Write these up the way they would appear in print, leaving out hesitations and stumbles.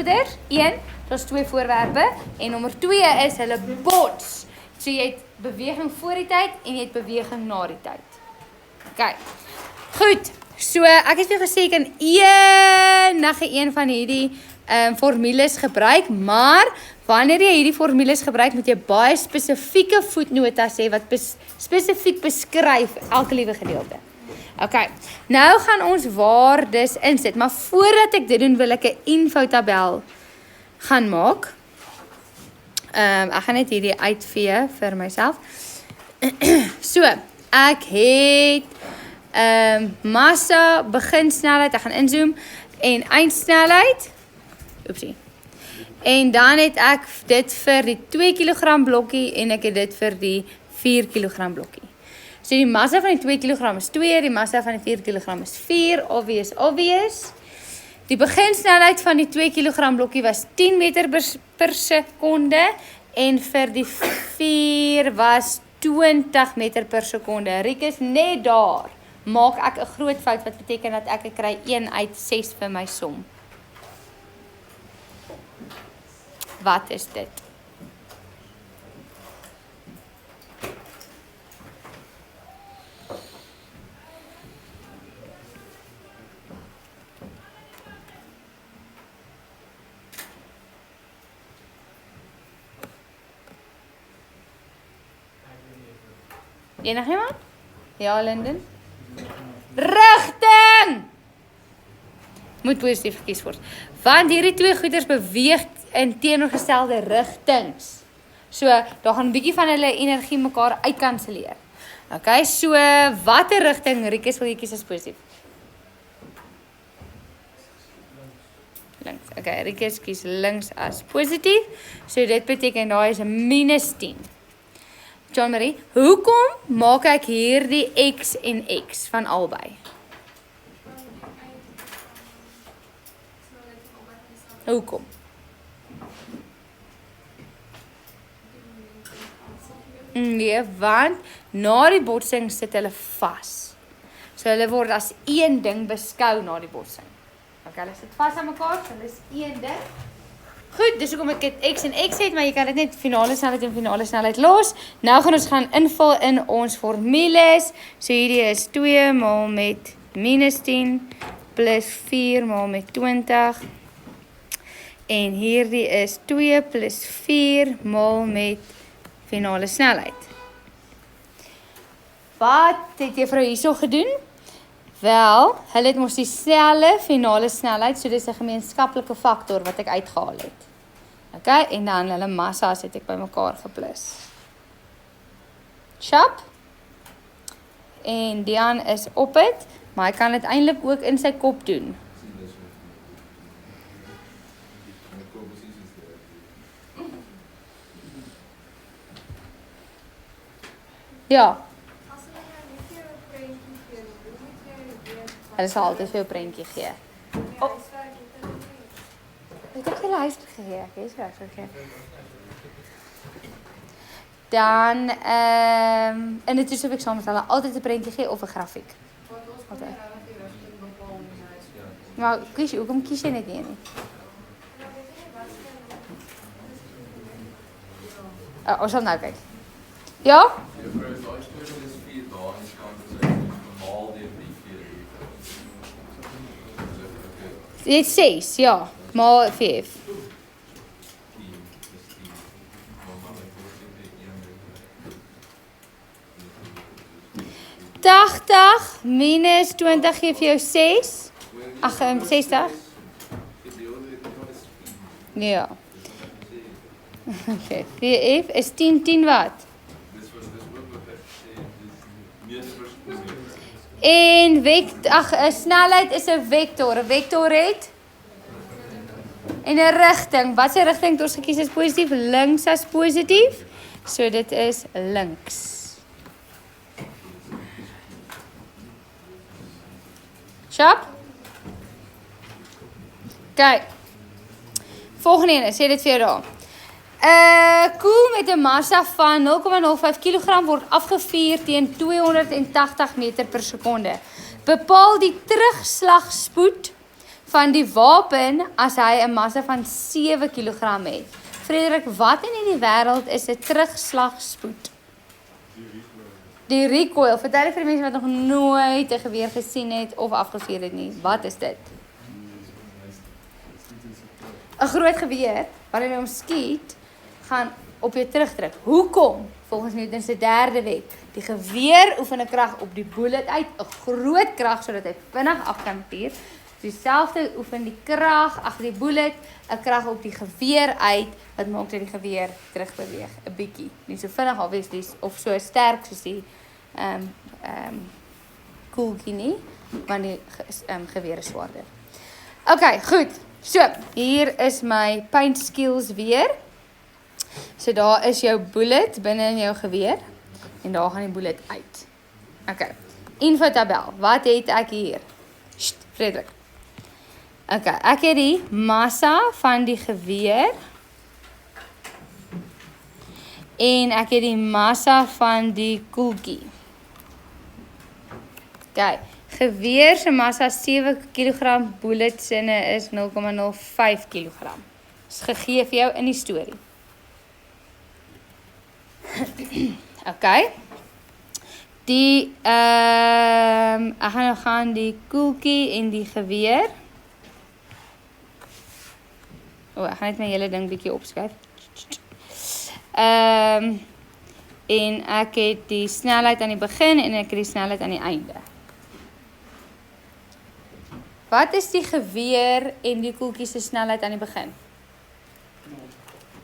gedeeltes. 1, daar's 2 voorwerpe en nommer 2 is hulle bots. So jy het beweging voor die tyd en jy het beweging na die tyd. OK. Goed. So ek het vir gesê ek kan enige een van hierdie formules gebruik, maar wanneer jy hierdie formules gebruik, moet jy baie spesifieke voetnotas hê wat spesifiek beskryf elke liewe gedeelte. OK, nou gaan ons waardes insit, maar voordat ek dit doen, wil ek 'n infotabel gaan maak. Ek gaan net hierdie uitvee vir myself. So, ek het massa, beginsnelheid, ek gaan inzoom, en eindsnelheid. Oepsie. En dan het ek dit vir die 2 kg blokkie en ek het dit vir die 4 kg blokkie. So die massa van die 2 kg is 2, die massa van die 4 kg is 4, obvious. Die beginsnelheid van die 2 kg blokkie was 10 meter per sekonde en vir die 4 was 20 meter per sekonde. Rikus, net daar maak ek 'n groot fout wat beteken dat ek kry 1 uit 6 vir my som. Wat is dit? Enigiemand? Ja, Linden? Rigting! Moet positief gekies word. Want hierdie twee goeders beweeg in teenoorgestelde rigtings. So, daar gaan 'n bietjie van hulle energie mekaar uitkanselleer. Okay, so watter rigting, Rikus, wil jy kies as positief? Links. Okay, Rikus kies links as positief. So dit beteken daar is 'n -10. John Marie, hoekom maak ek hierdie x en x van albei? Hoekom? Nee, want na die botsing sit hulle vas. So hulle word as een ding beskou na die botsing. Okay, hulle sit vas aan mekaar, so hulle is een ding. Goed, dis hoekom ek dit x en x het, maar jy kan dit net finale snelheid en finale snelheid los. Nou gaan ons gaan invul in ons formules. So hierdie is 2 maal met -10 plus 4 maal met 20. En hierdie is 2 plus 4 maal met finale snelheid. Wat het juffrou hierso gedoen? Wel, hulle het mos dieselfde finale snelheid, so dis 'n gemeenskaplike faktor wat ek uitgehaal het. Okay, en dan hulle massa's het ek bymekaar geplus. Chop. En Dian is op dit, maar hy kan dit eintlik ook in sy kop doen. Ja. Hulle sal altyd vir jou prentjie gee. Oh. Het ek julle huis gegee? Ek is reg gegee. Dan, in die toetsexamen sal hulle altyd 'n prentjie gee of 'n grafiek. Altyd. Maar hoekom kies jy net nie? Ons sal nou kyk. Ja? Jy het 6, ja, maar 5. -80 minus 20 gee vir jou 6. Ag, 60. Ja. Okay, 4F is 10 wat? En snelheid is 'n vektor. 'n Vektor het en 'n rigting. Wat se rigting het ons gekies as positief? Links as positief. So dit is links. Sharp? Kyk. Volgende een, sê dit vir jou daar. 'n Koel met 'n massa van 0,05 kg word afgevuur teen 280 meter per sekonde. Bepaal die terugslagspoed van die wapen as hy 'n massa van 7 kg het. Frederik, wat in hierdie wêreld is 'n terugslagspoed? Die recoil. Vertel vir die mense wat nog nooit 'n geweer gesien het of afgevuur het nie. Wat is dit? 'n Groot geweer, wanneer jy hom skiet, gaan op jou terugdruk. Hoekom? Volgens Newton se derde wet. Die geweer oefen 'n krag op die bullet uit, 'n groot krag sodat hy vinnig af kan vuur. Dieselfde oefen die krag agter die bullet 'n krag op die geweer uit wat maak dat die geweer terugbeweeg 'n bietjie. Nie so vinnig obviously of so sterk soos die koeltjie nie, want die geweer is swaarder. Okay, goed. So, hier is my paint skills weer. So daar is jou bullet binne in jou geweer en daar gaan die bullet uit. Okay. Info tabel. Wat het ek hier? Sst, Frederik. Okay, ek het die massa van die geweer en ek het die massa van die koeltjie. Okay, geweer se massa 7 kg, bullet sinne is 0,05 kg. Dis gegee vir jou in die storie. Okay. Die ek gaan nou gaan die koeltjie en die geweer. Ek gaan net my hele ding bietjie opskryf. En ek het die snelheid aan die begin en ek het die snelheid aan die einde. Wat is die geweer en die koeltjie se snelheid aan die begin?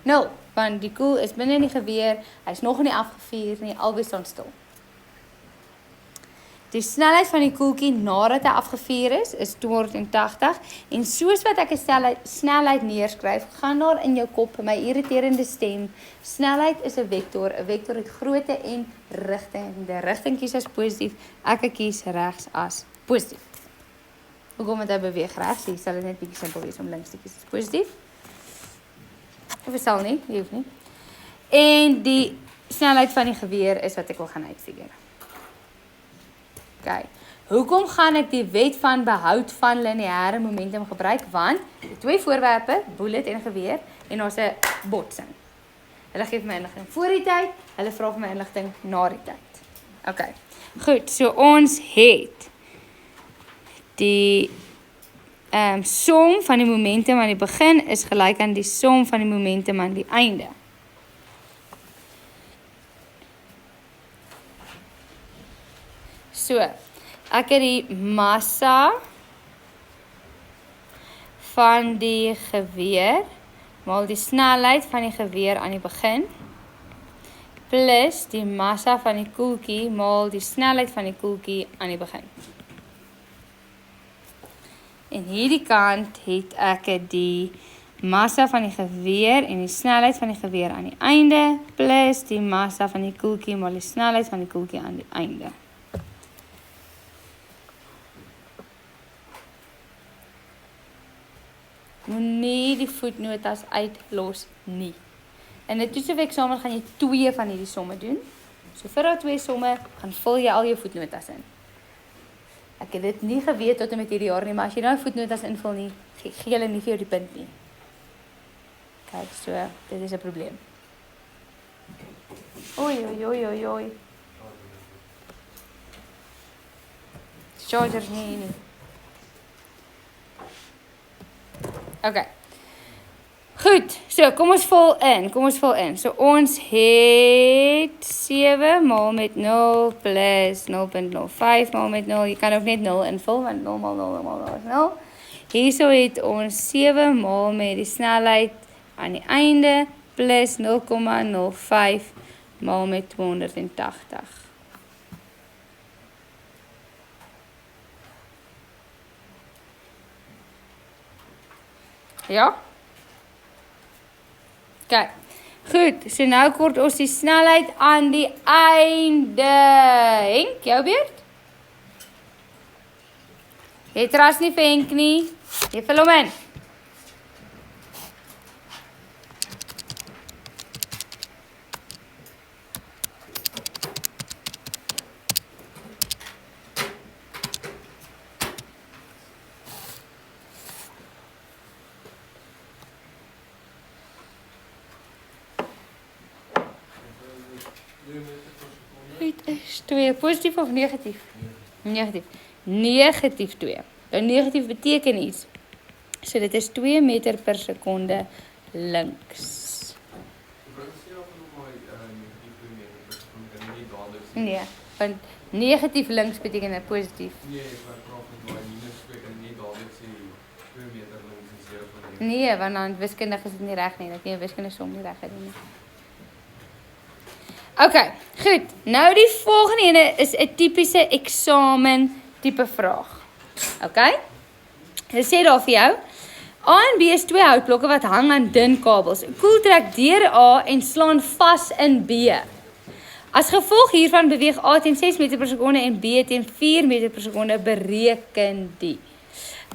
0, want die koel is binne in die geweer, hy's nog nie afgevuur nie, albei staan stil. Die snelheid van die koeltjie nadat hy afgevuur is 280 en soos wat ek 'n snelheid neerskryf, gaan daar in jou kop my irriterende stem. Snelheid is 'n vektor. 'n Vektor het grootte en rigting. Die rigting kies as positief, ek kies regs as positief. Hoekom het hy beweeg regs? Hier sal dit net bietjie simpel wees om links te kies as positief. Of sal nie, jy hoef nie. En die snelheid van die geweer is wat ek wil gaan uitfigure. Okay. Hoekom gaan ek die wet van behoud van lineêre momentum gebruik? Want die twee voorwerpe, bullet en geweer, en ons 'n botsing. Hulle gee vir my inligting voor die tyd, hulle vra vir my inligting na die tyd. Okay. Goed, so ons het die som van die momentum aan die begin is gelyk aan die som van die momentum aan die einde. So, ek het die massa van die geweer maal die snelheid van die geweer aan die begin plus die massa van die koeltjie maal die snelheid van die koeltjie aan die begin. En hierdie kant het ek die massa van die geweer en die snelheid van die geweer aan die einde plus die massa van die koeltjie maal die snelheid van die koeltjie aan die einde. Moenie die voetnotas uitlos nie. In 'n toets of eksamen gaan jy 2 van hierdie somme doen. So vir daai 2 somme gaan vul jy al jou voetnotas in. Ek het dit nie geweet tot en met hierdie jaar nie, maar as jy nou voetnotas invul nie, gee hulle nie vir jou die punt nie. Kyk, so, dit is 'n probleem. Oei. Charger nie. Okay. Goed, so kom ons vul in. So ons het 7 maal met 0 plus 0.05 maal met 0. Jy kan ook net 0 invul, want 0 maal 0 maal 0 is 0. Hierso het ons 7 maal met die snelheid aan die einde plus 0,05 maal met 280. Ja? Okay. Goed, so nou kort ons die snelheid aan die einde. Henk, jou beurt? Jy trust nie vir Henk nie. Jy vul hom in. Dit is 2. Positief of negatief? Negatief. Negatief 2. Nou negatief beteken iets. So dit is 2 meter per sekonde links. Nee, want negatief links beteken dit positief. Nee, want dan wiskundig is dit nie reg nie. Dat jy 'n wiskundige som nie reg gedoen nie. Okay, goed. Nou die volgende ene is 'n tipiese eksamen tipe vraag. Okay? Dit sê daar vir jou, A en B is 2 houtblokke wat hang aan dun kabels. 'n Koel trek deur A en slaan vas in B. As gevolg hiervan beweeg A teen 6 meter per sekonde en B teen 4 meter per sekonde, bereken die.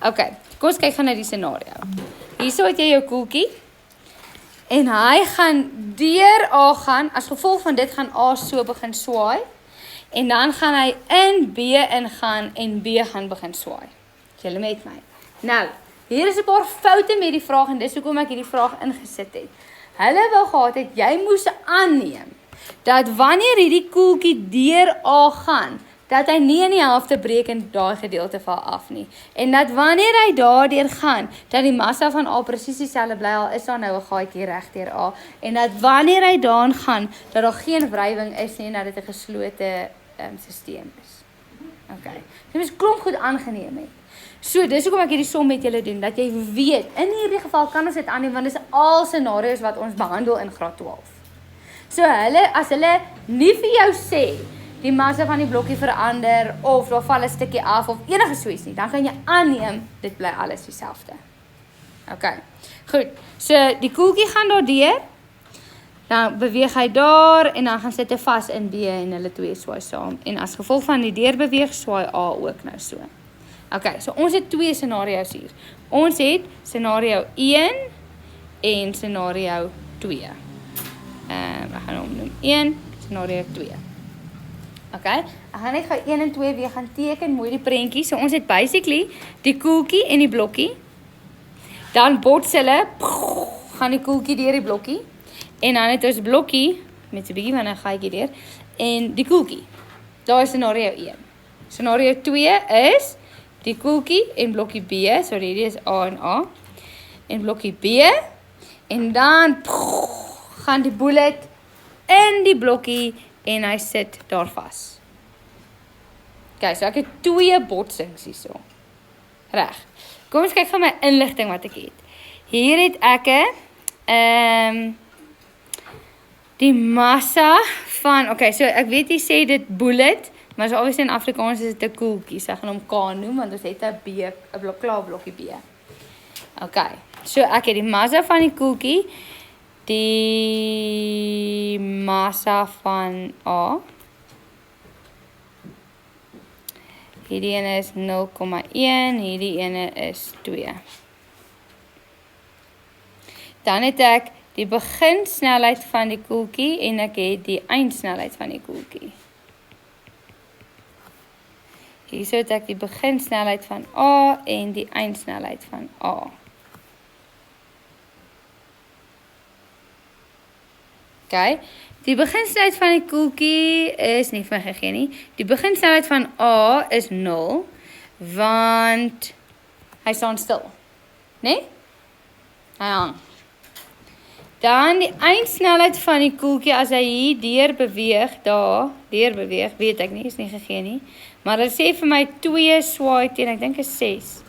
Okay, kom ons kyk gaan na die scenario. Hierso het jy jou koeltjie en hy gaan deur A gaan, as gevolg van dit gaan A so begin swaai en dan gaan hy in B ingaan en B gaan begin swaai. Julle met my. Nou, hier is 'n paar foute met die vraag en dis hoekom ek hierdie vraag ingesit het. Hulle wou gehad het jy moes aanneem dat wanneer hierdie koeltjie deur A gaan, dat hy nie in die helfte breek en daai gedeelte val af nie. En dat wanneer hy daardeur gaan, dat die massa van A presies dieselfde bly, al is daar nou 'n gaatjie reg deur A. En dat wanneer hy daarin gaan, dat daar geen wrywing is nie en dat dit 'n geslote stelsel is. Okay. Dit is klomp goed aangeneem het. So, dis hoekom ek hierdie som met julle doen, dat jy weet, in hierdie geval kan ons dit aanneem, want dis al scenario's wat ons behandel in graad 12. So, as hulle nie vir jou sê, die massa van die blokkie verander, of daar val 'n stukkie af, of enige soos nie, dan kan jy aanneem, dit bly alles dieselfde. Okay, goed, so die koeltjie gaan daar deur, dan beweeg hy daar, en dan gaan sit hy vas in B, en hulle twee swaai saam, en as gevolg van die deurbeweeg, swaai A ook nou so. Okay, so ons het 2 scenario's hier. Ons het scenario 1 en scenario 2. Ek gaan hom noem 1, scenario 2. Okay, ek gaan net gou 1 en 2 weer gaan teken, mooi die prentjie. So ons het basically die koeltjie en die blokkie. Dan bots hulle, gaan die koeltjie deur die blokkie. En dan het ons blokkie, met so 'n bietjie van 'n gaatjie deur, en die koeltjie. Daar is scenario 1. Scenario 2 is die koeltjie en blokkie B, so hierdie is A en A, en blokkie B, en dan gaan die bullet in die blokkie en hy sit daar vas. Okay, so ek het 2 botsings hierso. Reg. Kom ons kyk van my inligting wat ek het. Hier het ek die massa van, okay, so ek weet jy sê dit bullet, maar so obviously in Afrikaans is dit 'n koeltjie, so ek gaan hom K noem, want ons het 'n klaar blokkie B. Okay, so ek het die massa van die koeltjie, die massa van A, hierdie ene is 0,1, hierdie ene is 2. Dan het ek die beginsnelheid van die koeltjie en ek het die eindsnelheid van die koeltjie. Hierso het ek die beginsnelheid van A en die eindsnelheid van A. Okay, die beginsnelheid van die koeltjie is nie vir my gegee nie. Die beginsnelheid van A is 0, want hy staan stil. Nee? Hy hang. Dan die eindsnelheid van die koeltjie, as hy hier deur beweeg, weet ek nie, is nie gegee nie. Maar dit sê vir my 2 swaai teen, ek dink is 6.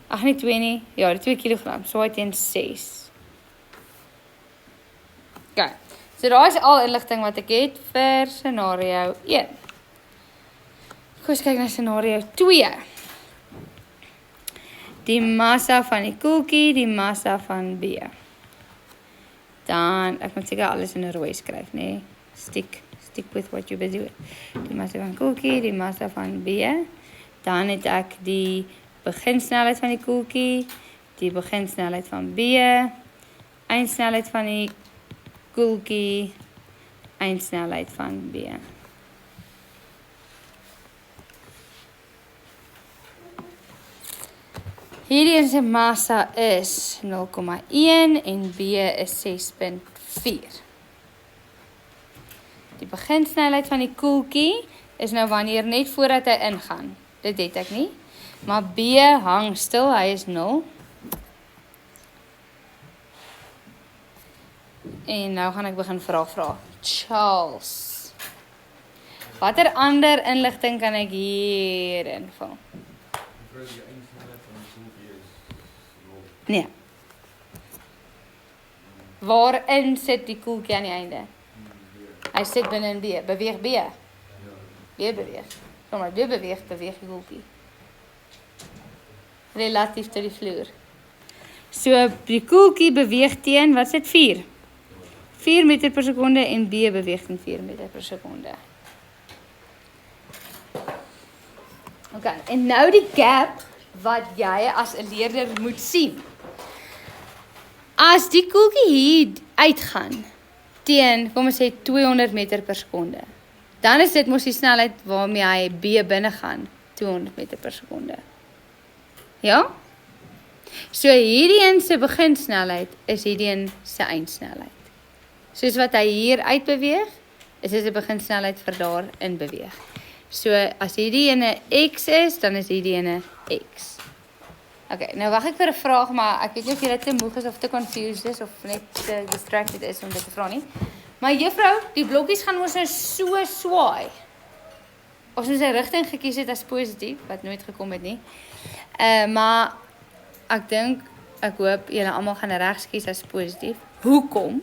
Ag nie 2 nie, ja, die 2 kilogram, swaai teen 6. Okay, so daar is al inligting wat ek het vir scenario 1. Kom ons kyk na scenario 2. Die massa van die koeltjie, die massa van B. Dan, ek moet seker alles in 'n rooi skryf, nee. Stick with what you're busy with. Die massa van koeltjie, die massa van B. Dan het ek die beginsnelheid van die koeltjie, die beginsnelheid van B, eindsnelheid van die koeltjie, eindsnelheid van B. Hierdie se massa is 0,1 en B is 6,4. Die beginsnelheid van die koeltjie is nou wanneer net voordat hy ingaan. Dit het ek nie. Maar B hang stil, hy is 0. En nou gaan ek begin vra. Charles, watter ander inligting kan ek hier invul? Nee. Waarin sit die koeltjie aan die einde? Hy sit binne in B. Beweeg B. B beweeg. Omdat B beweeg die koeltjie. Relatief tot die vloer. So die koeltjie beweeg teen, wat is dit 4? 4 meter per sekonde en B beweeg teen 4 meter per sekonde. Ok, en nou die gap wat jy as 'n leerder moet sien. As die koeltjie hier uitgaan teen, kom ons sê 200 meter per sekonde, dan is dit mos die snelheid waarmee hy B binne gaan, 200 meter per sekonde. Ja? So hierdie een se beginsnelheid is hierdie een se eindsnelheid. Soos wat hy hier uitbeweeg, is dit 'n beginsnelheid vir daarin beweeg. So as hierdie ene x is, dan is hierdie ene x. Ok, nou wag ek vir 'n vraag, maar ek weet nie of julle te moeg is of te confused is of net te distracted is om dit te vra nie. Maar juffrou, die blokkies gaan ons nou so swaai. Ons moet 'n rigting gekies het as positief, wat nooit gekom het nie. Maar ek hoop julle almal gaan regs kies as positief. Hoekom?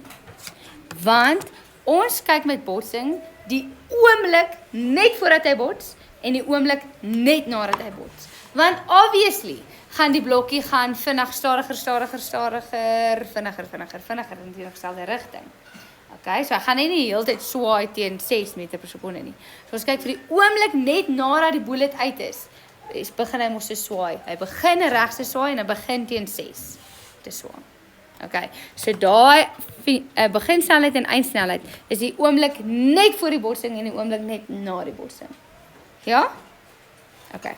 Want ons kyk met botsing die oomblik net voordat hy bots en die oomblik net nadat hy bots. Want obviously gaan die blokkie gaan vinnig stadiger in die geselde rigting. Okay, so hy gaan nie die hele tyd swaai teen 6 meter per sekonde nie. So ons kyk vir die oomblik net nadat die bullet uit is, begin hy mos te swaai. Hy begin regs te swaai en hy begin teen 6 te swaai. Okay, so daai beginsnelheid en eindsnelheid is die oomblik net voor die botsing en die oomblik net na die botsing. Ja? Okay.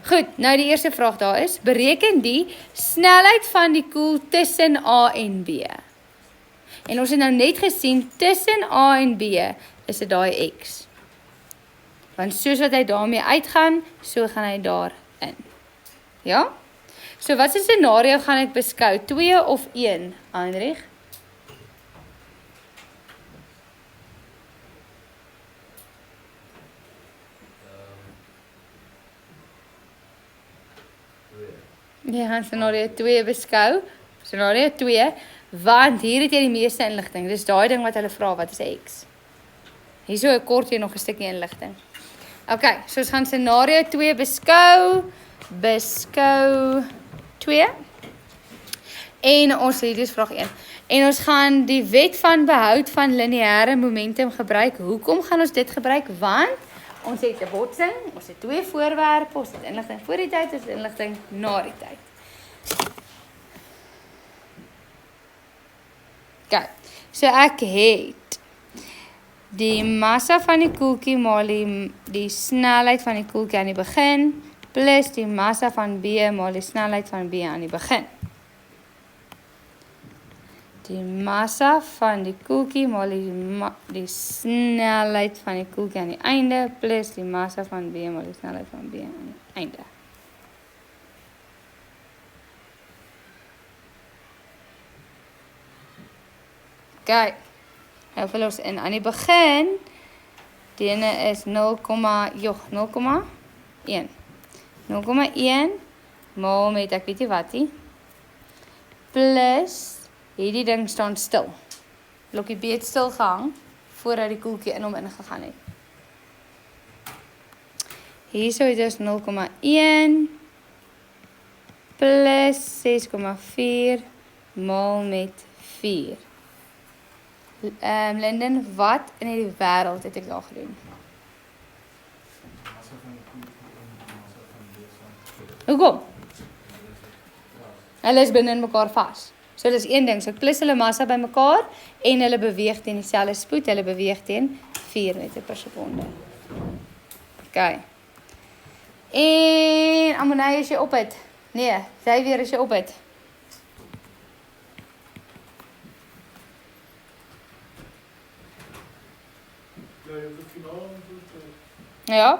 Goed, nou die eerste vraag daar is, bereken die snelheid van die koel tussen A en B. En ons het nou net gesien, tussen A en B is dit daai x. Want soos wat hy daarmee uitgaan, so gaan hy daarin. Ja? So wat se scenario gaan ek beskou? 2 of 1, Heinrich? Jy gaan scenario 2 beskou. Scenario 2, want hier het jy die meeste inligting. Dis daai ding wat hulle vra, wat is x? Hier so kort jy nog 'n stukkie inligting. Ok, so ons gaan scenario 2 beskou. Beskou 2. En ons, hier is vraag 1. En ons gaan die wet van behoud van lineêre momentum gebruik. Hoekom gaan ons dit gebruik? Want ons het 'n botsing, ons het 2 voorwerpe, ons het inligting voor die tyd, ons het inligting na die tyd. Kyk, so ek het die massa van die koeltjie maal die snelheid van die koeltjie aan die begin, plus die massa van B maal die snelheid van B aan die begin. Die massa van die koeltjie maal die snelheid van die koeltjie aan die einde, plus die massa van B maal die snelheid van B aan die einde. Kyk, nou vul ons in. Aan die begin, die ene is 0,1. 0,1 maal met, ek weet nie wat nie, plus hierdie ding staan stil. Blokkie B het stil gehang voordat die koeltjie in hom ingegaan het. Hierso het ons 0,1 plus 6,4 maal met 4. Linden, wat in die wêreld het ek daar gedoen? Hoekom? Hulle is binne in mekaar vas. So dis een ding, so ek plus hulle massa by mekaar en hulle beweeg teen dieselfde spoed, hulle beweeg teen 4 meter per sekonde. Ok. En Amonai, is jy op het? Nee, sy weer is jy op het. Ja.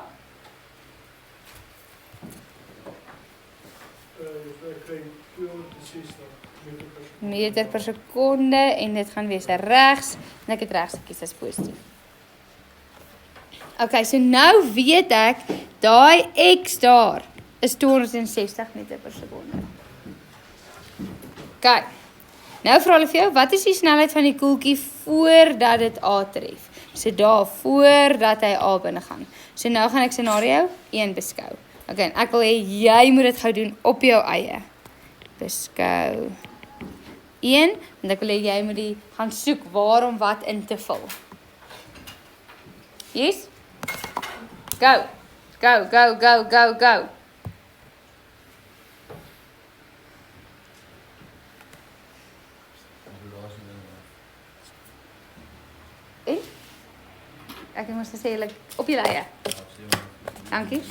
Meter per sekonde en dit gaan wees regs en ek het regs gekies as positief. Okay, so nou weet ek daai x daar is 260 meter per sekonde. Okay. Nou vra hulle vir jou, wat is die snelheid van die koeltjie voordat dit A tref? So daar voordat hy A binne gaan. So nou gaan ek scenario 1 beskou. Okay, ek wil hê jy moet dit gou doen op jou eie. Beskou 1, en ek wil hê jy moet die gaan soek waarom wat in te vul. Yes? Go. Go, go, go, go, go. En? Ek moes sê op jou eie. Dankie.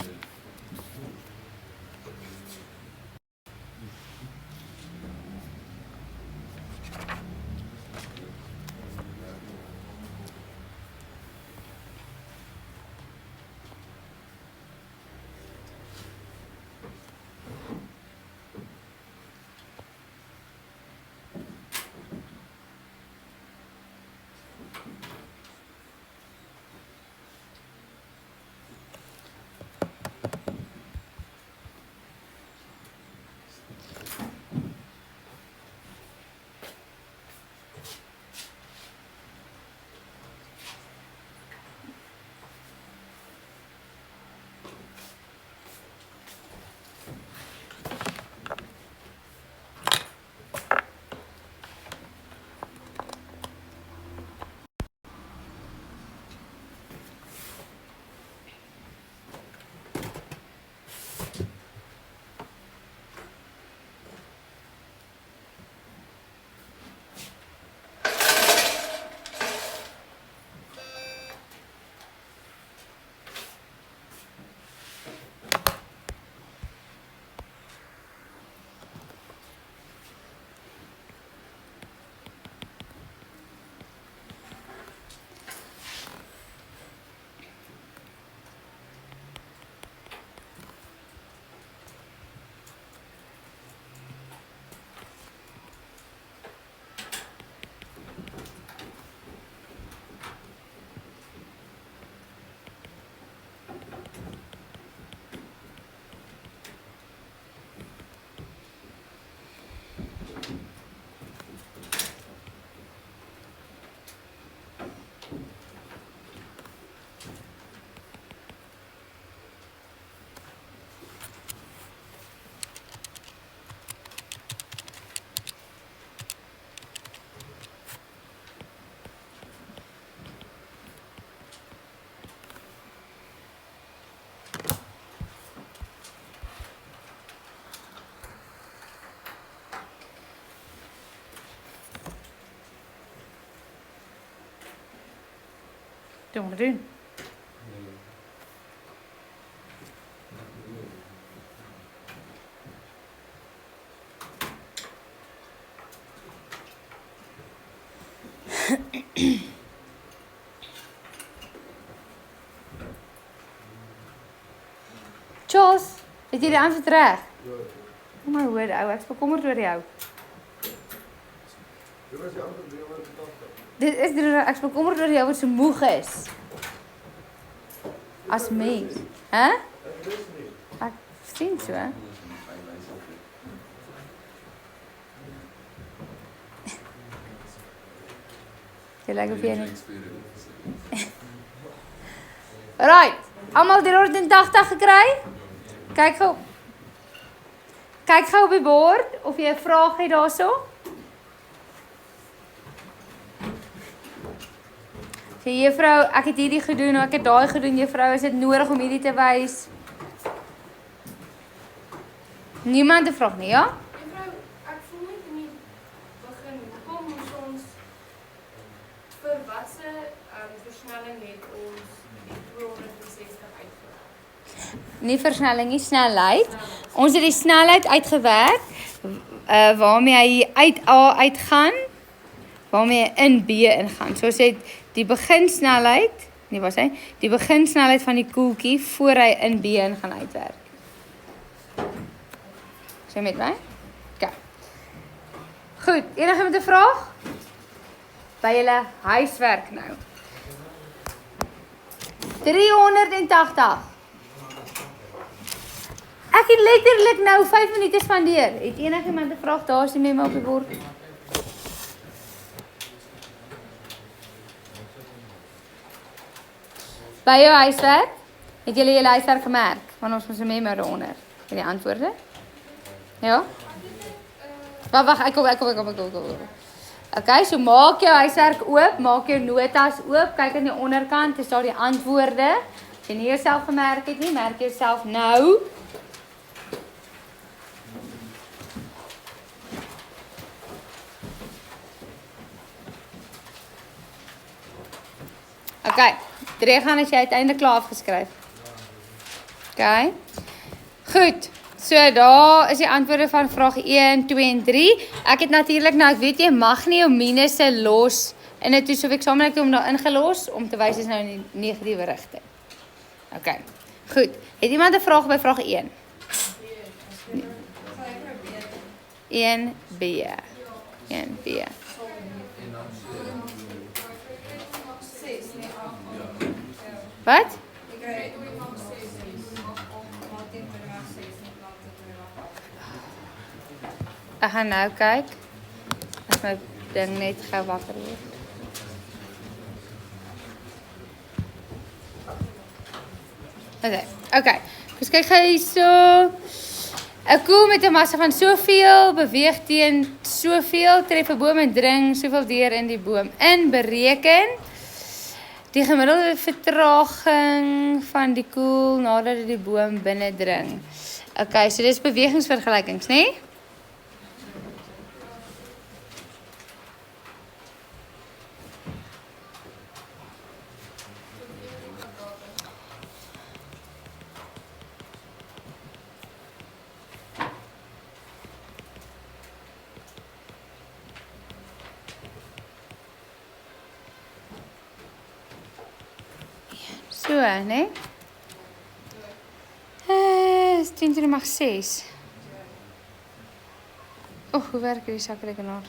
Doen we doen. Charles, het jy die antwoord reg? Oh my word, ou, ek is bekommerd oor jou. Dit is ek is bekommerd oor jou wat so moeg is. As mens. Hè? Ek sien so, hè? Jy lyk of jy nie. Right, almal die 180 gekry? Kyk gou. Kyk gou op die bord of jy 'n vraag het daarso. Sê juffrou, ek het hierdie gedoen, ek het daai gedoen, juffrou, is dit nodig om hierdie te wys? Niemand 'n vraag nie, ja? Juffrou, ek voel net in die begin, kom ons vir watse versnelling het ons die 260 uitgewerk? Nie versnelling nie, snelheid. Ons het die snelheid uitgewerk waarmee hy uit A uitgaan, waarmee hy in B ingaan. So ons het die beginsnelheid Nee, wat sê? Die beginsnelheid van die koeltjie voor hy in B gaan uitwerk. Sê met my? OK. Goed, enige met 'n vraag? By julle huiswerk nou. 380. Ek het letterlik nou 5 minute spandeer. Het enigiemand 'n vraag? Daar is die memo op die bord. By jou huiswerk, het julle julle huiswerk gemerk? Want ons moet 'n memo daaronder. Met die antwoorde? Ja? Wag, ek kom. Okay, so maak jou huiswerk oop, maak jou notas oop, kyk aan die onderkant, is daar die antwoorde. As jy nie jouself gemerk het nie, merk jouself nou. Okay, 3 gaan as jy uiteindelik klaar afgeskryf. Okay. Goed. So daar is die antwoorde van vraag 1, 2 en 3. Ek het natuurlik nou, ek weet jy mag nie jou minusse los in 'n toets-of-eksamen ek het hom daar ingelos om te wys is nou in die negatiewe rigting. Okay. Goed. Het iemand 'n vraag by vraag 1? 1B. 1B. Wat? Ek gaan nou kyk. As my ding net gou wakker word. Okay. Ons kyk gou hierso. 'n koel met 'n massa van soveel beweeg teen soveel, tref 'n boom en dring soveel deur in die boom in. Bereken die gemiddelde vertraging van die koel nadat dit die boom binne dring. Okay, so dis bewegingsvergelykings, né? Nee? So, né? Is 10 to die mag 6. Hoe werk die sakrekenaar?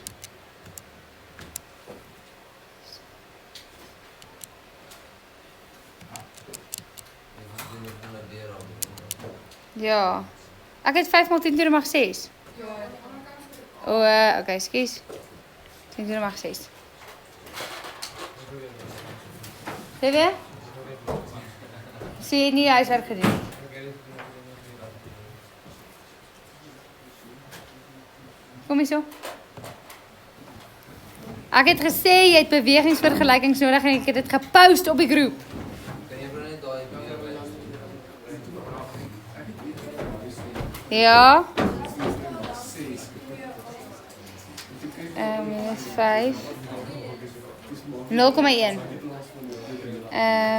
Ja. Ek het 5 maal 10 to die mag 6. Ja. Okay, skus. 10 to die mag 6. Sê weer? Sê nie huiswerk gedoen. Kom hier so. Ek het gesê jy het bewegingsvergelykings nodig en ek het dit gepost op die groep. Ja. Minus 5. 0,1.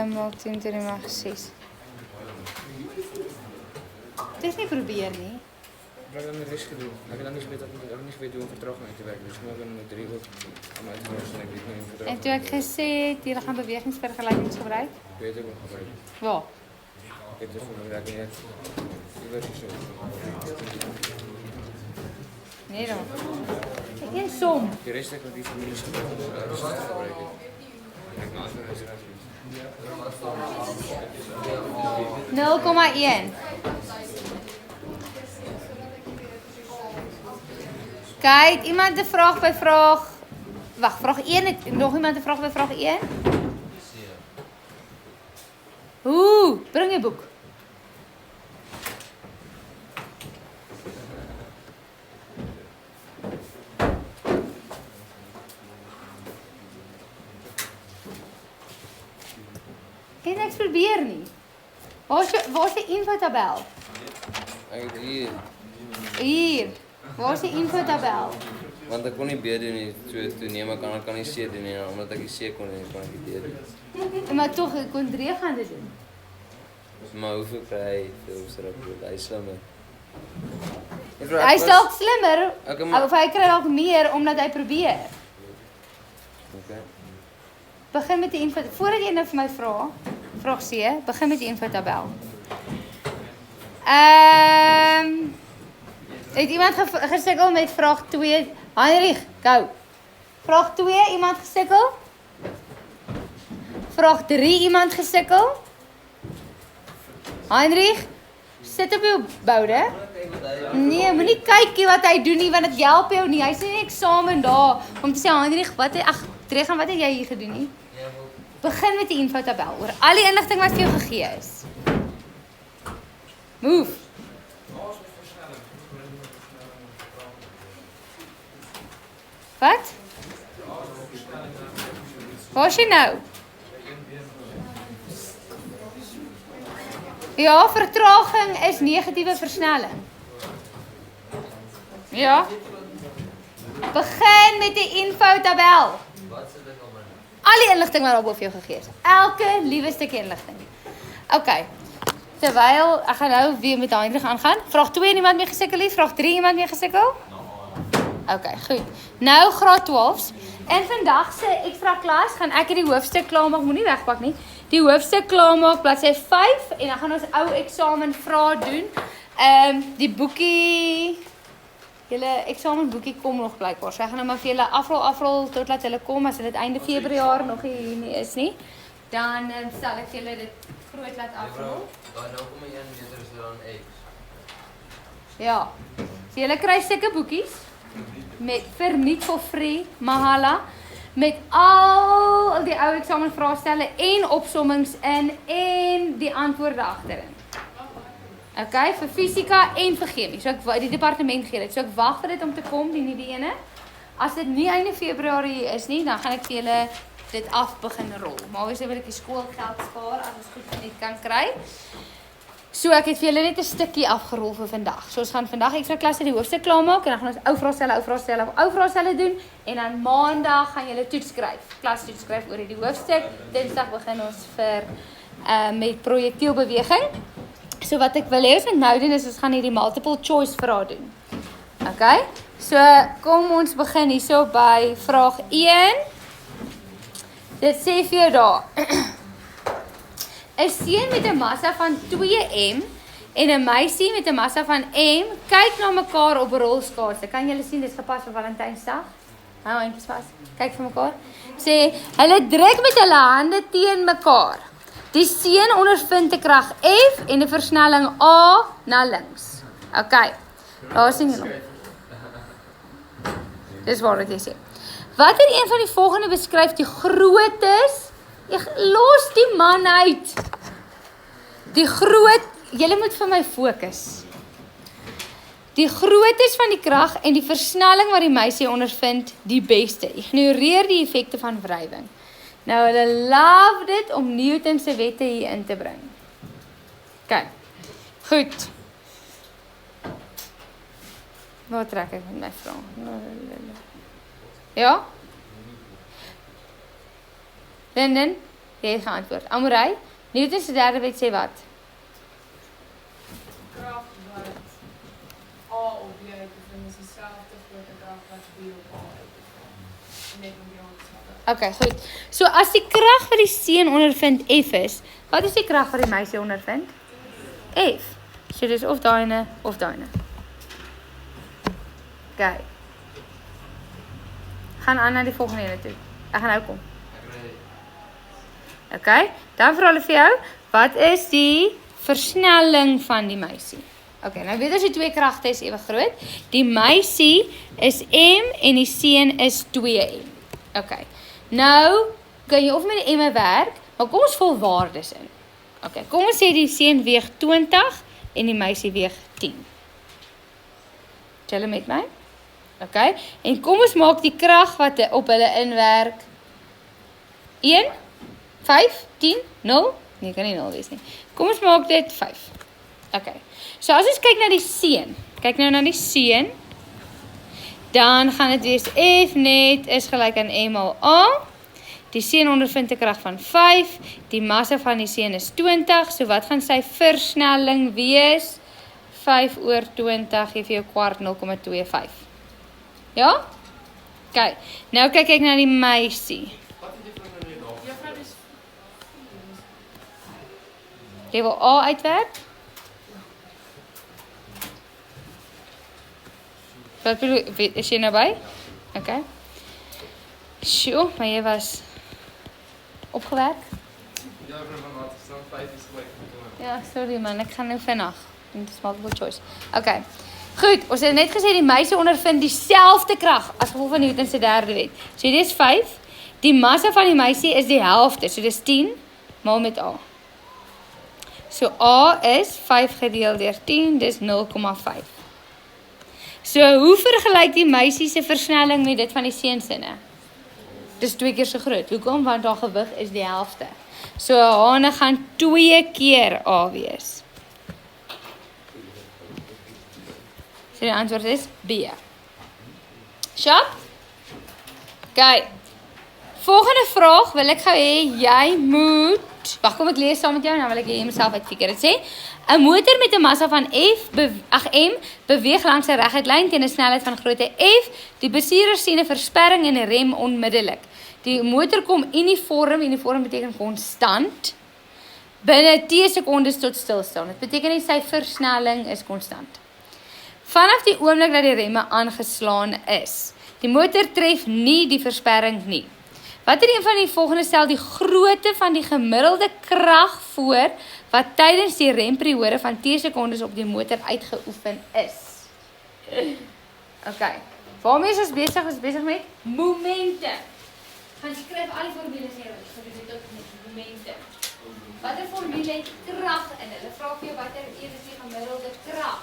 Maak 10 to die mag 6. Dit is nie probeer nie. Ik heb dan een risk gedoe. Ik heb dan niet weet hoe een vertraging uit te werken. Dus ik moet dan met 3 ook aan mijn uitgerust en ik weet niet hoe een vertraging. En toe ek gesê het jy gaan bewegingsvergelykings gebruik? Ik weet ook wel gebruiken. Waar? Ik heb dus voor mijn werk niet. Die versie zo. Nee dan. Ek een som. Die rest heb ik met die families gebruiken. Ik maak een restaurant. 0,1. Kyk, iemand 'n vraag by vraag. Wag, vraag 1 het nog iemand 'n vraag by vraag 1? Bring jy boek. Jy niks probeer nie. Waar is die infotabel? Hier. Hier. Waar is die infotabel? Want ik kon niet B doen nie, toe neem ek kan nie C doen nie, omdat ek die C kon nie, kon ek die D doen. Maar toch, ek kon 3 gaan dit doen. Maar hoeveel kry hy vir ons rapport? Hy is slimmer. Hy is dalk slimmer, Okay, maar- of hy kry dalk meer omdat hy probeer. Okay. begin met die info. Voordat jy nou vir my vra, vraag C, begin met die infotabel. Het iemand gesukkel met vraag 2? Heinrich, go. Vraag 2, iemand gesukkel? Vraag 3, iemand gesukkel? Heinrich, sit op jou boude. Nee, moenie kykie wat hy doen nie, want dit help jou nie. Hy sê nie eksamen daar, om te sê, Heinrich, Dregan, wat het jy hier gedoen nie? Begin met die infotabel, oor al die inligting wat vir jou gegee is. Move. Wat? Waar is jy nou? Ja, vertraging is negatiewe versnelling. Ja. Begin met die infotabel. Al die inligting wat daarbo vir jou gegee is. Elke liewe stukkie inligting. OK. Terwyl ek gaan nou weer met Heinrich aangaan. Vraag 2 iemand mee gesukkel nie? Vraag 3 iemand mee gesukkel? OK, goed. Nou graad 12s. En vandag se ekstra klas gaan ek die hoofstuk klaarmaak, moenie wegpak nie. Die hoofstuk klaarmaak bladsy 5 en dan gaan ons ou eksamen vrae doen. Die boekie, julle eksamenboekie kom nog blykbaar. So ek gaan nou maar vir julle afrol totdat hulle kom. As dit einde Februarie nog hier nie is nie, dan sal ek julle dit groot laat afrol. Daai 0,1 meter is dan X. Ja. So julle kry sulke boekies met verniet for free, mahala, met al die ou eksamenvraestelle en opsommings in en die antwoorde agterin. OK, vir fisika en vir chemie. So ek die departement gee dit. So ek wag vir dit om te kom, die nuwe ene. As dit nie einde Februarie is nie, dan gaan ek vir julle dit af begin rol. Maar obviously wil ek die skoolgeld spaar as ons goed net kan kry. So ek het vir julle net 'n stukkie afgerol vir vandag. So ons gaan vandag ekstra klasse die hoofstuk klaarmaak en dan gaan ons ou vraestelle doen en dan maandag gaan julle toets skryf. Klastoets skryf oor hierdie hoofstuk. Dinsdag begin ons vir met projektielbeweging. So wat ek wil hê ons nou doen is ons gaan hierdie multiple choice vrae doen. OK? So kom ons begin hierso by vraag 1. Dit sê vir jou daar. 'n seun met 'n massa van 2m en 'n meisie met 'n massa van m kyk na mekaar op rolskaatse. Kan julle sien dis gepas vir Valentynsdag? Hou eintjies vas. Kyk vir mekaar. Sê hulle druk met hulle hande teen mekaar. Die seun ondervind 'n krag F en 'n versnelling A na links. OK. Daar sien julle. Dis wat dit sê. Watter een van die volgende beskryf die grootes? Los die man uit. Julle moet vir my fokus. Die grootes van die krag en die versnelling wat die meisie ondervind die beste. Ignoreer die effekte van wrywing. Nou hulle love dit om Newton se wette hier in te bring. OK. Goed. Wat trek ek met my vraag? Ja? Linden, jy het geantwoord. Amorey, Newton se derde wet sê wat? Krag wat A op B uitbevind is dieselfde grootte krag wat B op A uitbevind. Net om die aansluiting. OK, goed. So as die krag wat die seun ondervind F is, wat is die krag wat die meisie ondervind? F. So dis of daai of daai. OK. Gaan aan na die volgende ene toe. Ek gaan nou kom. OK, dan vra hulle vir jou, wat is die versnelling van die meisie? OK, nou weet ons die twee kragte is ewe groot. Die meisie is m en die seun is 2m. OK, nou kan jy of met die m werk, maar kom ons vul waardes in. OK, kom ons sê die seun weeg 20 en die meisie weeg 10. Julle met my? OK, en kom ons maak die krag wat op hulle inwerk 1, 5, 10, 0? Nee, kan nie 0 wees nie. Kom ons maak dit 5. OK. So as ons kyk na die seun, kyk nou na die seun, dan gaan dit wees F net is gelyk aan M mal A. Die seun ondervind 'n krag van 5. Die massa van die seun is 20. So wat gaan sy versnelling wees? 5 oor 20 gee vir jou kwart 0,25. Ja? OK. Nou kyk ek na die meisie. Jy wil A uitwerk? Wat bedoel, is jy nou by? Okay. Sjoe, maar jy was opgewerk? Ja, maar staan 5 is gelijk. Ja, sorry man, ek gaan nou vinnig. Dit is multiple choice. Okay. Goed, ons het net gesê die meisie ondervind dieselfde krag as gevolg van Newton se derde wet. So dit is 5. Die massa van die meisie is die helfte, so dis 10 maal met A. So A is 5 gedeel deur 10, dis 0,5. So hoe vergelyk die meisie se versnelling met dit van die seunsinne? Dis 2 keer so groot. Hoekom? Want haar gewig is die helfte. So Hane gaan 2 keer A wees. So die antwoord is B. Sharp? Okay. Volgende vraag wil ek gou hê jy moet... Wag, kom ek lees saam met jou en dan wil ek jy myself uitfigure. Dit sê 'n motor met 'n massa van m beweeg langs 'n reguit lyn teen 'n snelheid van grootte F. Die bestuurder sien 'n versperring en 'n rem onmiddellik. Die motor kom uniform beteken konstant, binne T sekondes tot stilstaan. Dit beteken nie sy versnelling is konstant. Vanaf die oomblik dat die remme aangeslaan is, die motor tref nie die versperring nie. Watter een van die volgende stel die grootte van die gemiddelde krag voor wat tydens die remperiode van T sekondes op die motor uitgeoefen is? Okay. Waarmee is ons besig? Ons is besig met momente. Gaan skryf al die formules hier uit. So dit ook met momente. Watter formule het krag in? Hulle vra vir jou watter een is die gemiddelde krag?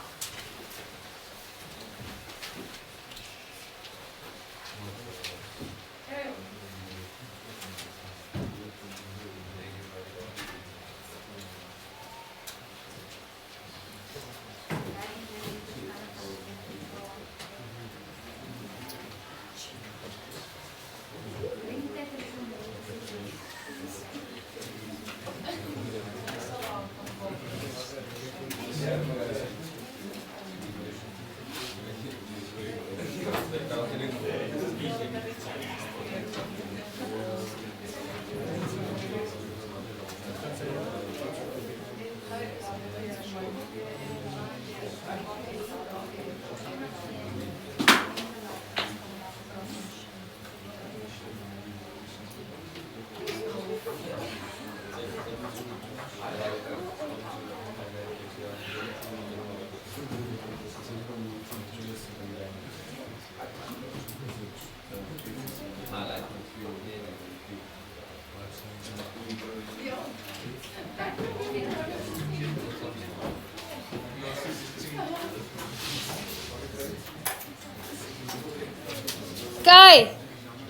Okay,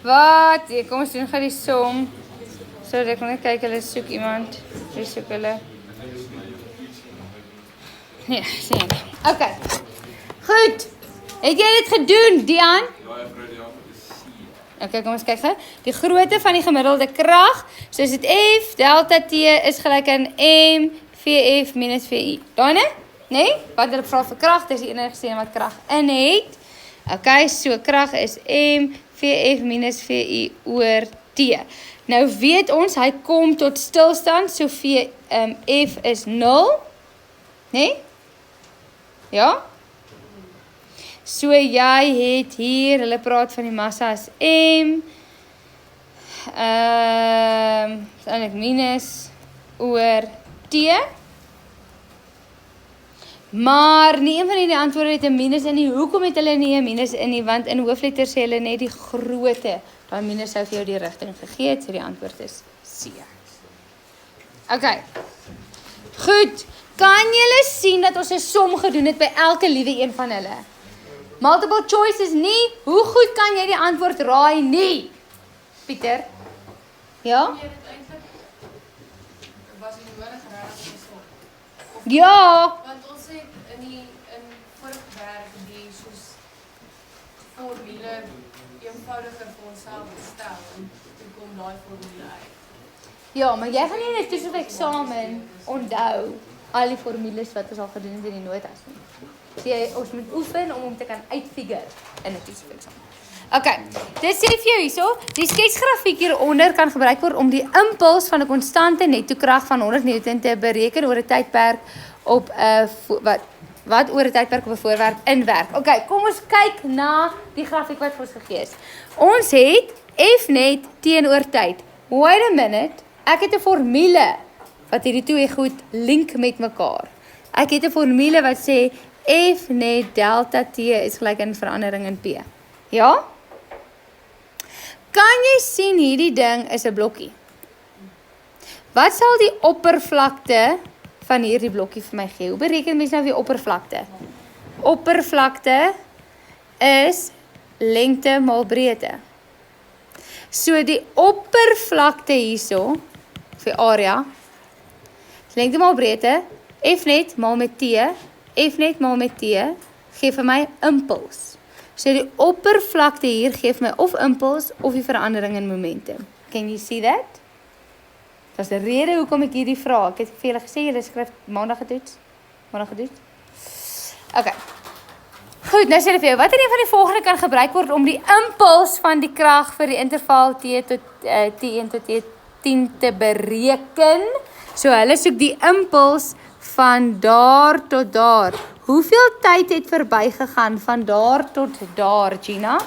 wat? Kom ons doen gou die som. So ek kan net kyk, hulle soek iemand. Wie soek hulle? Nee, sien. Okay. Goed. Het jy dit gedoen, Dian? Ja, juffrou, die antwoord is C. Okay, kom ons kyk gou. Die grootte van die gemiddelde krag, so is dit F delta T is gelyk aan M VF minus VI. Daai né? Nee? Wat hulle vra vir krag, dis die enige sin wat krag in het. Okay, so krag is M VF minus VI oor T. Nou weet ons, hy kom tot stilstand, so F is 0. Nee? Ja? So jy het hier, hulle praat van die massa as M. Is eintlik minus oor T. Maar nie een van die antwoorde het 'n minus in nie. Hoekom het hulle nie 'n minus in nie? Want in hoofletters sê hulle net die grootte. Daai minus sou vir jou die rigting gegee het, so die antwoord is C. Okay. Goed. Kan julle sien dat ons 'n som gedoen het by elke liewe een van hulle? Multiple choice is nie. Hoe goed kan jy die antwoord raai nie? Pieter? Ja? Nee, dit eintlik was nie nodig geraak gesom. Ja. Want ons het in vorige werk die soos formule eenvoudiger vir onsself gestel en toe kom daai formule uit. Ja, maar jy gaan nie net tussen eksamen onthou al die formules wat ons al gedoen het in die notas nie. So ons moet oefen om te kan uitfigure in 'n toetsexamen. Okay, dit sê vir jou hierso, die sketsgrafiek hieronder kan gebruik word om die impuls van 'n konstante netto-krag van 100 Newton te bereken oor 'n tydperk op 'n wat oor 'n tydperk op 'n voorwerp inwerk. Okay, kom ons kyk na die grafiek wat vir ons gegee is. Ons het F net teenoor tyd. Wait a minute, ek het 'n formule wat hierdie twee goed link met mekaar. Ek het 'n formule wat sê F net delta T is gelyk aan verandering in P. Ja? Kan jy sien hierdie ding is 'n blokkie? Wat sal die oppervlakte van hierdie blokkie vir my gee? Hoe bereken mens nou die oppervlakte? Oppervlakte is lengte maal breedte. So die oppervlakte hierso, of die area, is lengte maal breedte, F net maal met T, F net maal met T, gee vir my impuls. So die oppervlakte hier gee vir my of impuls of die verandering in momentum. Can you see that? Dat is die rede hoekom ek hierdie vraag. Ek het vir julle gesê, julle skryf maandag getoets. Okay. Goed, nou sê hulle vir jou, watter een van die volgende kan gebruik word om die impuls van die krag vir die interval T tot T1 tot T10 te bereken? So hulle soek die impuls van daar tot daar. Hoeveel tyd het verbygegaan van daar tot daar, Gina?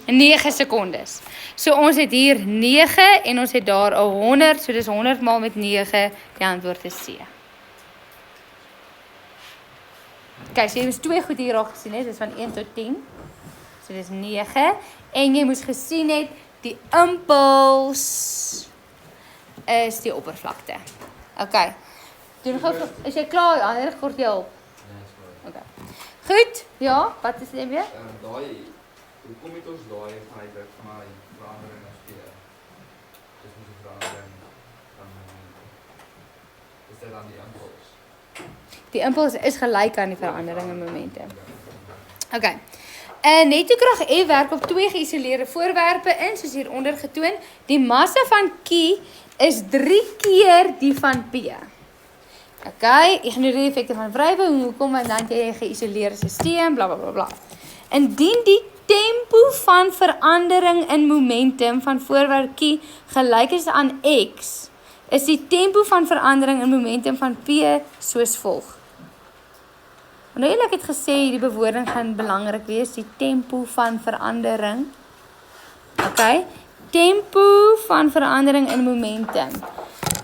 9 sekondes. So ons het hier 9 en ons het daar 100, so dis 100 maal met 9, die antwoord is C. Kijk, so jy moes 2 goed hier al gesien het, dis van 1 tot 10, so dis 9, en jy moes gesien het, die impuls is die oppervlakte. Ok, doen gou, is jy klaar, Hendrik, kort jy hulp? Nee, is klaar. Ok, goed, ja, wat is dit weer? Hoekom het ons daai uitdruk van die verandering in P? Dis moet die verandering van is dit dan die impuls? Die impuls is gelyk aan die verandering in momentum. Ok. 'n Netto-krag F werk op 2 geïsoleerde voorwerpe in, soos hieronder getoon. Die massa van Q is 3 keer die van P. Ok, ignoreer die effekte van wrywing, hoekom want dan jy 'n geïsoleerde stelsel, bla bla bla bla. Indien die tempo van verandering in momentum van voorwerp Q gelyk is aan X, is die tempo van verandering in momentum van P soos volg. Nou ek het gesê die bewoording gaan belangrik wees, die tempo van verandering. Ok, tempo van verandering in momentum.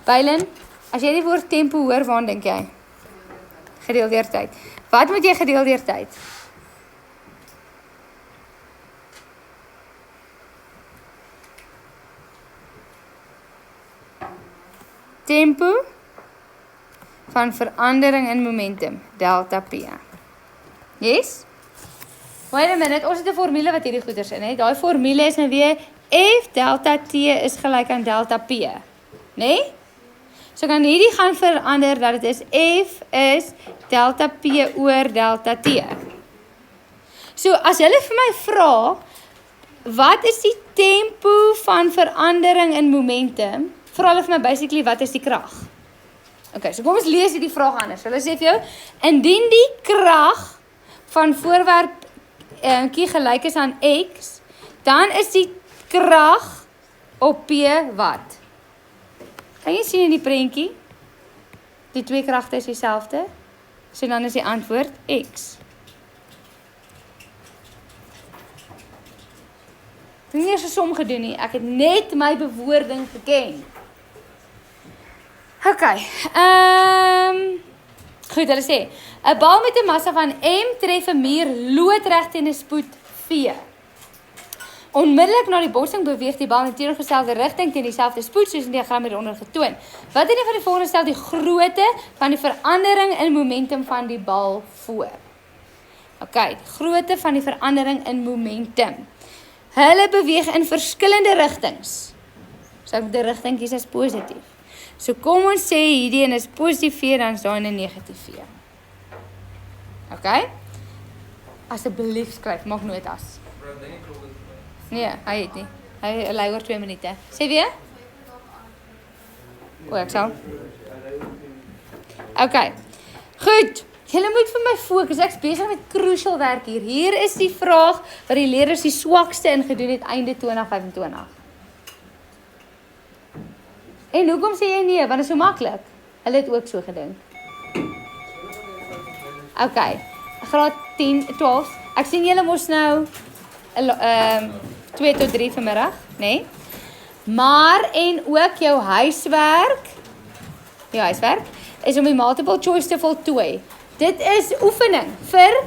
Bylin, as jy die woord tempo hoor, waar dink jy? Gedeel deur tyd. Wat moet jy gedeel deur tyd? Tempo van verandering in momentum, delta P. Yes? Wait a minute, ons het 'n formule wat hierdie goeders in het. Daai formule is nou weer F delta T is gelyk aan delta P. Nee? So kan hierdie gaan verander dat dit is F is delta P oor delta T. So as hulle vir my vra, wat is die tempo van verandering in momentum? Vra hulle vir my basically, wat is die krag? Ok, so kom ons lees hierdie vraag anders. Hulle sê vir jou, indien die krag van voorwerp Q gelyk is aan X, dan is die krag op P wat? Kan jy sien in die prentjie? Die twee kragte is dieselfde. So dan is die antwoord X. Ek het nie eers 'n som gedoen nie, ek het net my bewoording geken. Ok, goed, hulle sê, 'n bal met 'n massa van M tref 'n muur loodreg teen 'n spoed V. Onmiddellik na die botsing beweeg die bal in teenoorgestelde rigting teen dieselfde spoed soos in die diagram hieronder getoon. Wat is een van die volgende stel die grootte van die verandering in momentum van die bal voor? Ok, grootte van die verandering in momentum. Hulle beweeg in verskillende rigtings. So ek moet die rigting kies as positief. So kom ons sê hierdie een is positief V, dan is daar 'n negatief V. Ok? Asseblief skryf, maak notas. Nee, hy het nie. Hy lei oor 2 minute. Sê weer? O, ek sal. Ok. Goed. Julle moet vir my fokus, ek's besig met crucial werk hier. Hier is die vraag wat die leerders die swakste ingedoen het einde 2025. En hoekom sê jy nee? Want dit is so maklik. Hulle het ook so gedink. Okay, graad 10, 12. Ek sien julle mos nou 2 tot 3 vanmiddag, né? Nee? Maar en ook jou huiswerk. Jou huiswerk is om die multiple choice te voltooi. Dit is oefening vir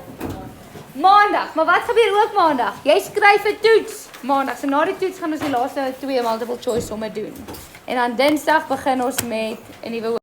maandag. Maar wat gebeur ook maandag? Jy skryf 'n toets maandag. So na die toets gaan ons die laaste 2 multiple choice somme doen. En dan Dinsdag begin ons met 'n nuwe